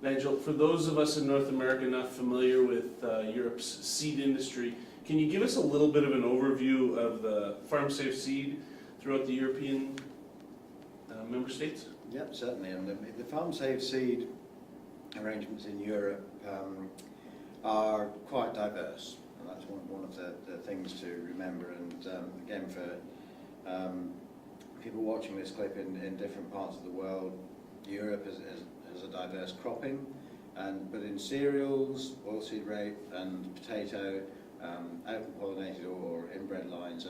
Nigel, for those of us in North America not familiar with Europe's seed industry, can you give us a little bit of an overview of the farm-safe seed throughout the European member states? Yep, certainly. And the farm-safe seed arrangements in Europe are quite diverse. And that's one of the things to remember. And again, for people watching this clip in different parts of the world, Europe has a diverse cropping, but in cereals, oilseed rape and potato, open pollinated or inbred lines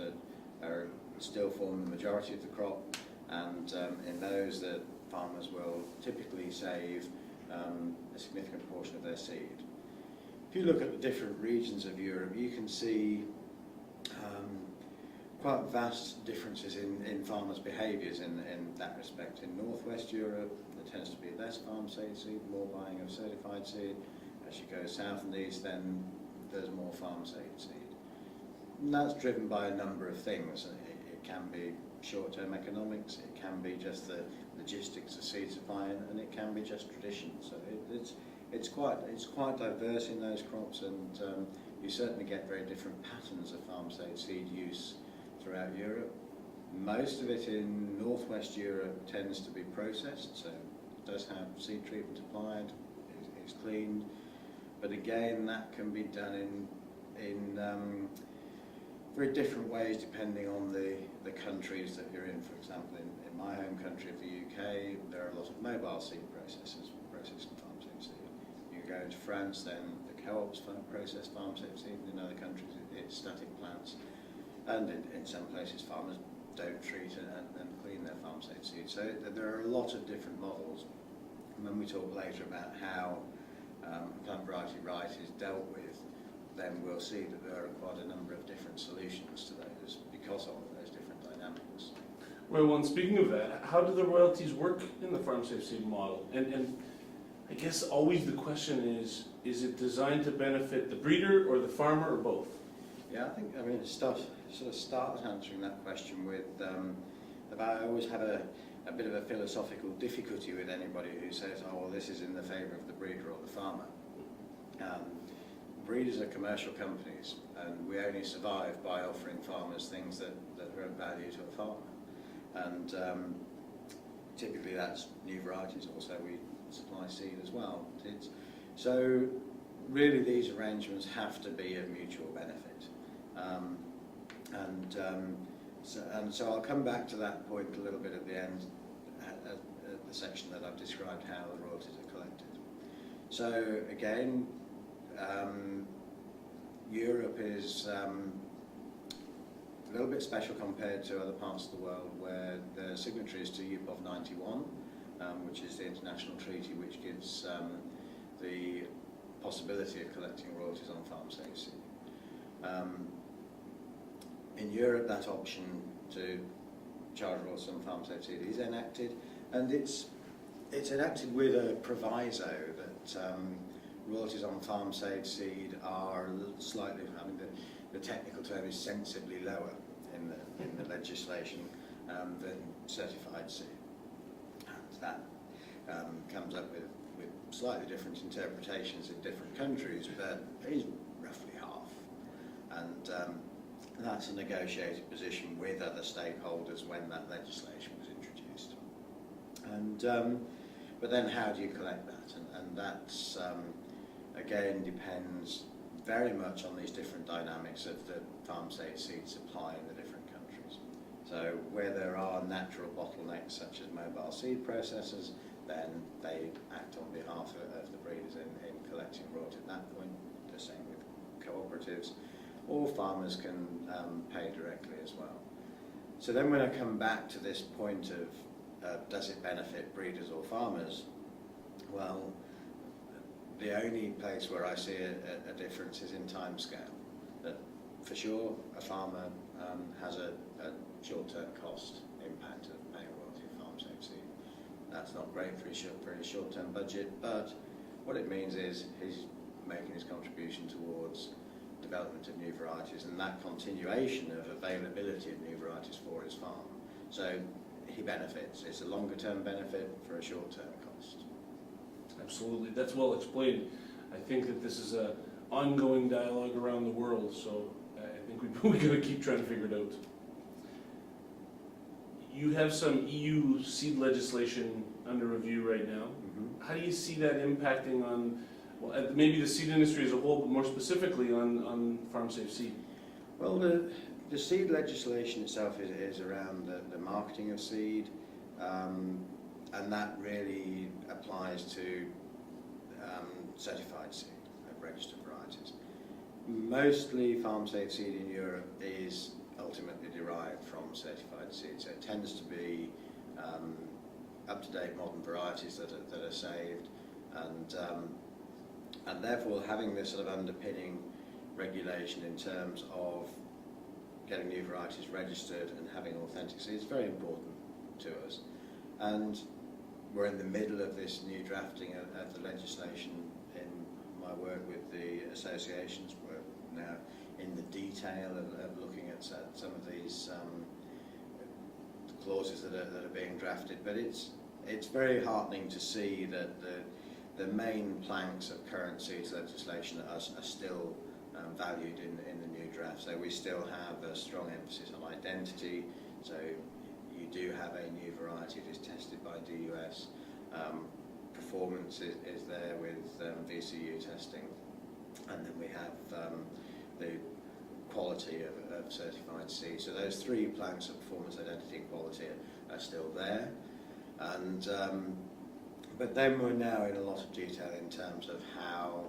are still form the majority of the crop, and in those that farmers will typically save a significant portion of their seed. If you look at the different regions of Europe, you can see quite vast differences in farmers' behaviours in that respect. In northwest Europe, there tends to be less farm-safe seed, more buying of certified seed. As you go south and east, then there's more farm-safe seed. And that's driven by a number of things. It can be short-term economics, it can be just the logistics of seed supply, and it can be just tradition. So it's quite diverse in those crops, and you certainly get very different patterns of farm-safe seed use throughout Europe. Most of it in northwest Europe tends to be processed, so it does have seed treatment applied, it's cleaned, but again that can be done in very different ways depending on the countries that you're in. For example, in my home country of the UK, there are a lot of mobile seed processors processing farm-safe seed. You go into France, then the co-ops process farm-safe seed. In other countries it's static plants. And in some places farmers don't treat and clean their farm-safe seed. So there are a lot of different models. And when we talk later about how plant variety right is dealt with, then we'll see that there are quite a number of different solutions to those because of those different dynamics. Well, and speaking of that, how do the royalties work in the farm-safe seed model? And I guess always the question is it designed to benefit the breeder or the farmer or both? Yeah, I mean, start answering that question with, I always have a bit of a philosophical difficulty with anybody who says, oh, well, this is in the favour of the breeder or the farmer. Breeders are commercial companies, and we only survive by offering farmers things that are of value to a farmer. And typically that's new varieties, also we supply seed as well. So really these arrangements have to be of mutual benefit. So I'll come back to that point a little bit at the end, at the section that I've described how the royalties are collected. So again, Europe is a little bit special compared to other parts of the world where the signatories to UPOV 91, which is the international treaty which gives the possibility of collecting royalties on farm-safe seed. In Europe, that option to charge royalties on farm-safe seed is enacted, and it's enacted with a proviso that royalties on farm-safe seed are slightly, I mean, the technical term is sensibly lower in the legislation than certified seed. And that comes up with slightly different interpretations in different countries, but it is roughly half. And that's a negotiated position with other stakeholders when that legislation was introduced. And but then how do you collect that? And that's again depends very much on these different dynamics of the farm-safe seed supply in the different countries. So where there are natural bottlenecks such as mobile seed processors, then they act on behalf of the breeders in collecting royalty at that point. The same with cooperatives, or farmers can pay directly as well. So then when I come back to this point of does it benefit breeders or farmers, well, the only place where I see a difference is in time scale. That for sure a farmer has a short-term cost impact of paying royalty of farm-safe seed. That's not great for his short-term budget, but what it means is he's making his contribution towards development of new varieties and that continuation of availability of new varieties for his farm. So he benefits. It's a longer-term benefit for a short-term cost. Absolutely, that's well explained. I think that this is a ongoing dialogue around the world, so I think we got to keep trying to figure it out. You have some EU seed legislation under review right now. Mm-hmm. How do you see that impacting on, well, maybe the seed industry as a whole, but more specifically on farm safe seed? Well, the seed legislation itself is around the marketing of seed, and that really applies to certified seed, registered varieties. Mostly farm safe seed in Europe is ultimately derived from certified seed, so it tends to be up-to-date modern varieties that are saved, and therefore having this sort of underpinning regulation in terms of getting new varieties registered and having authentic seed is very important to us. And we're in the middle of this new drafting of the legislation in my work with the associations. We're now in the detail of looking at some of these clauses that are being drafted, but it's very heartening to see that the main planks of current seeds legislation are still valued in the new draft. So we still have a strong emphasis on identity. So you do have a new variety that is tested by DUS. Performance is there with VCU testing, and then we have the quality of certified seed. So those three planks of performance, identity and quality are still there. And but then we're now in a lot of detail in terms of how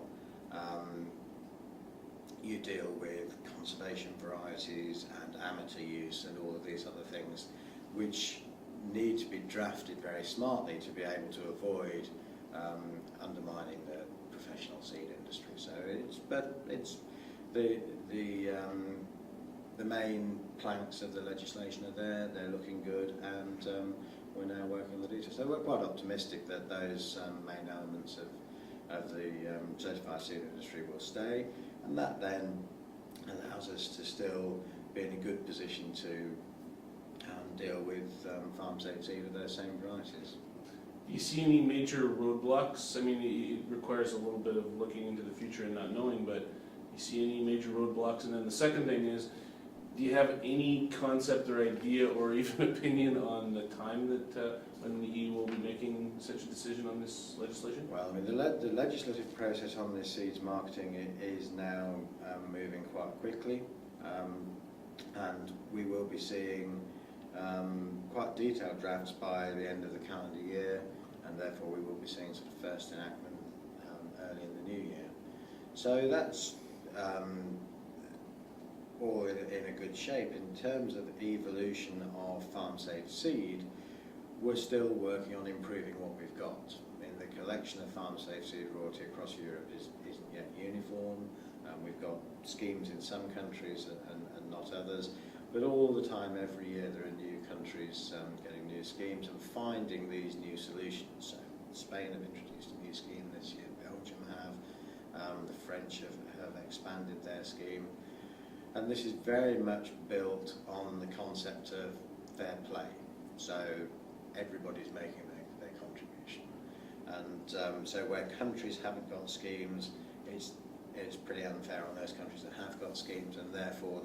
you deal with conservation varieties and amateur use and all of these other things, which need to be drafted very smartly to be able to avoid undermining the professional seed industry. So it's the main planks of the legislation are there. They're looking good, and we're now working on the details. So we're quite optimistic that those main elements of the certified seed industry will stay, and that then allows us to still be in a good position to deal with farm safe seed of those same varieties. Do you see any major roadblocks? I mean, it requires a little bit of looking into the future and not knowing, but you see any major roadblocks? And then the second thing is, do you have any concept or idea or even opinion on the time that when the EU will be making such a decision on this legislation? Well, I mean, the legislative process on this seeds marketing is now moving quite quickly, and we will be seeing quite detailed drafts by the end of the calendar year, and therefore we will be seeing sort of first enactment early in the new year. So that's all in a good shape. In terms of evolution of farm safe seed, we're still working on improving what we've got. I mean, the collection of farm safe seed royalty across Europe isn't yet uniform. We've got schemes in some countries and not others, but all the time, every year, there are new countries getting new schemes and finding these new solutions. So Spain have introduced a new scheme this year, Belgium have, the French have expanded their scheme. And this is very much built on the concept of fair play. So everybody's making their contribution. And so where countries haven't got schemes, it's pretty unfair on those countries that have got schemes, and therefore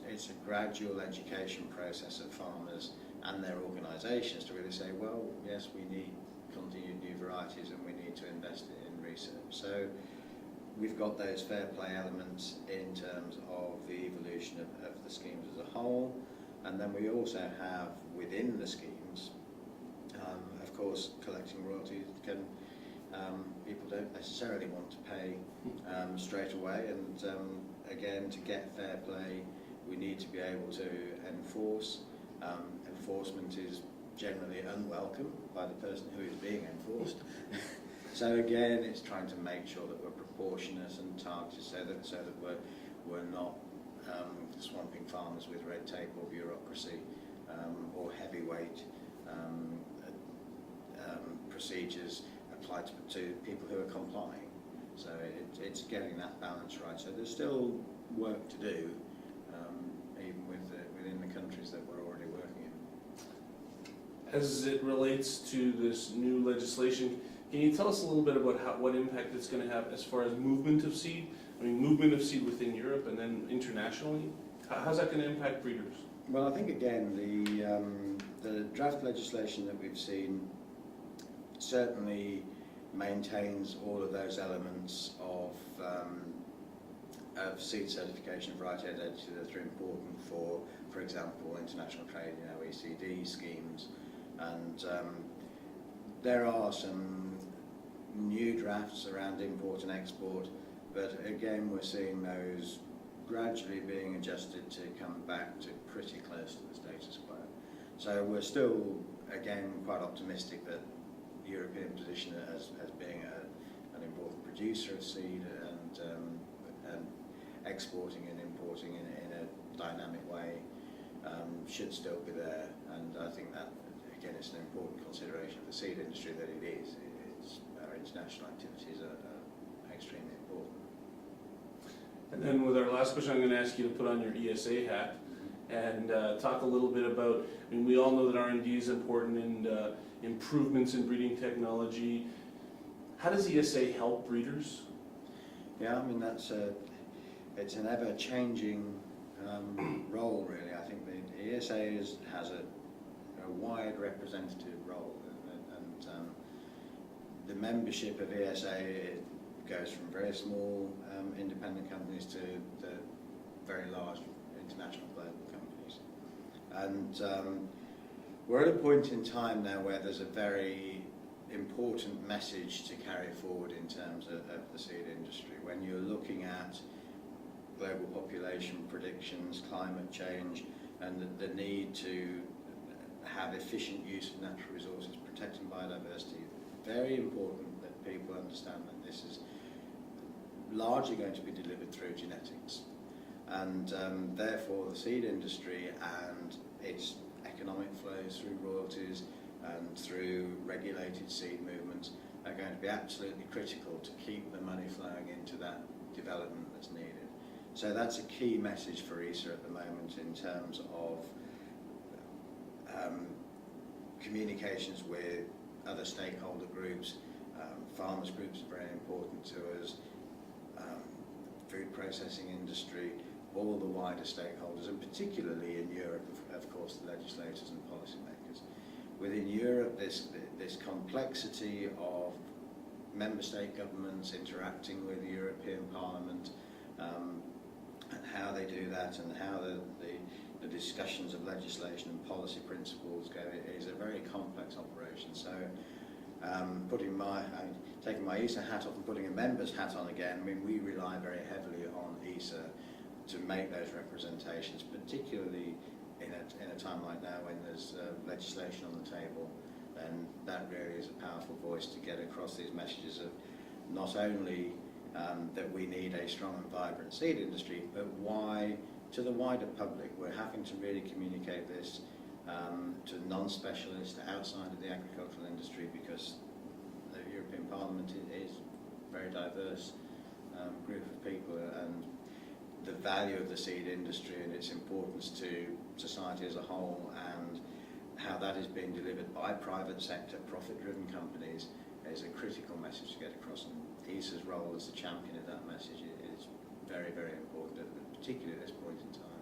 it's a gradual education process of farmers and their organisations to really say, well, yes, we need continued new varieties and we need to invest in research. So we've got those fair play elements in terms of the evolution of the schemes as a whole, and then we also have within the schemes, of course, collecting royalties can people don't necessarily want to pay straight away, and again, to get fair play, we need to be able to enforce. Enforcement is generally unwelcome by the person who is being enforced. So again, it's trying to make sure that we're proportionate and targeted, so that we're not swamping farmers with red tape or bureaucracy or heavyweight procedures applied to people who are complying. So it's getting that balance right. So there's still work to do, even within the countries that we're already working in. As it relates to this new legislation, Can you tell us a little bit about what impact it's going to have as far as movement of seed? I mean, movement of seed within Europe and then internationally. How's that going to impact breeders? Well, I think again the draft legislation that we've seen certainly maintains all of those elements of seed certification, variety identity that are important for example, international trade, ECD schemes, and there are some new drafts around import and export, but again we're seeing those gradually being adjusted to come back to pretty close to the status quo. So we're still, again, quite optimistic that the European position as being an important producer of seed and exporting and importing in a dynamic way should still be there. And I think that, again, it's an important consideration of the seed industry that it is. Our international activities are extremely important. And then with our last question, I'm going to ask you to put on your ESA hat and talk a little bit about, I mean, we all know that R&D is important and improvements in breeding technology. How does ESA help breeders? Yeah, I mean, it's an ever-changing role, really. I think the ESA has a wide representative role, and the membership of ESA goes from very small independent companies to the very large international global companies. And we're at a point in time now where there's a very important message to carry forward in terms of the seed industry. When you're looking at global population predictions, climate change, and the need to have efficient use of natural resources, protecting biodiversity, very important that people understand that this is largely going to be delivered through genetics. And therefore the seed industry and its economic flows through royalties and through regulated seed movements are going to be absolutely critical to keep the money flowing into that development that's needed. So that's a key message for ESA at the moment in terms of communications with other stakeholder groups. Farmers groups are very important to us, food processing industry, all the wider stakeholders, and particularly in Europe, of course, the legislators and policymakers. Within Europe, this complexity of member state governments interacting with the European Parliament, and how they do that, and how the discussions of legislation and policy principles go, is a very complex operation. So taking my ESA hat off and putting a member's hat on again, I mean, we rely very heavily on ESA to make those representations, particularly in a time like now when there's legislation on the table. And that really is a powerful voice to get across these messages of not only that we need a strong and vibrant seed industry, but why, to the wider public, we're having to really communicate this to non-specialists outside of the agricultural industry, because the European Parliament is a very diverse group of people, and the value of the seed industry and its importance to society as a whole, and how that is being delivered by private sector, profit-driven companies, is a critical message to get across. And ESA's role as the champion of that message is very, very important, particularly at this point in time.